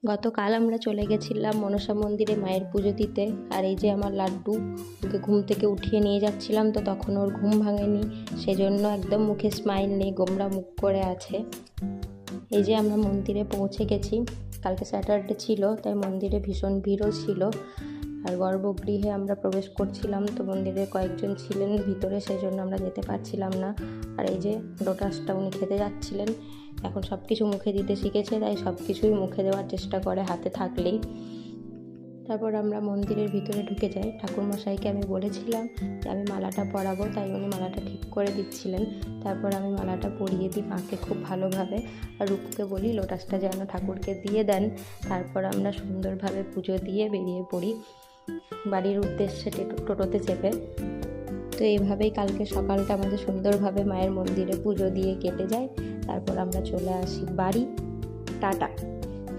গতকাল আমরা চলে গেছিলাম মনসা মন্দিরে মায়ের পুজো দিতে। আর এই যে আমার লাড্ডু, ওকে ঘুম থেকে উঠিয়ে নিয়ে যাচ্ছিলাম, তো তখন ওর ঘুম ভাঙেনি, সেজন্য একদম মুখে স্মাইল নেই, গোমড়া মুখ করে আছে। এই যে আমরা মন্দিরে পৌঁছে গেছি। কালকে স্যাটারডে ছিল, তাই মন্দিরে ভীষণ ভিড়ও ছিল। আর গর্ভগৃহে আমরা প্রবেশ করছিলাম, তো মন্দিরে কয়েকজন ছিলেন ভিতরে, সেই জন্য আমরা যেতে পারছিলাম না। আর এই যে লোটাসটা উনি খেতে যাচ্ছিলেন। এখন সব কিছু মুখে দিতে শিখেছে, তাই সব কিছুই মুখে দেওয়ার চেষ্টা করে হাতে থাকলেই। তারপর আমরা মন্দিরের ভিতরে ঢুকে যাই। ঠাকুরমশাইকে আমি বলেছিলাম যে আমি মালাটা পরাবো, তাই উনি মালাটা ঠিক করে দিচ্ছিলেন। তারপর আমি মালাটা পরিয়ে দিই মাকে খুব ভালোভাবে। আর রূপকে বলি লোটাসটা যেন ঠাকুরকে দিয়ে দেন। তারপর আমরা সুন্দরভাবে পুজো দিয়ে বেরিয়ে পড়ি বাড়ির উদ্দেশ্যে টোটোতে চেপে। তো এইভাবেই কালকে সকালটা আমাদের সুন্দরভাবে মায়ের মন্দিরে পুজো দিয়ে কেটে যায়। তারপর আমরা চলে আসি বাড়ি। টাটা।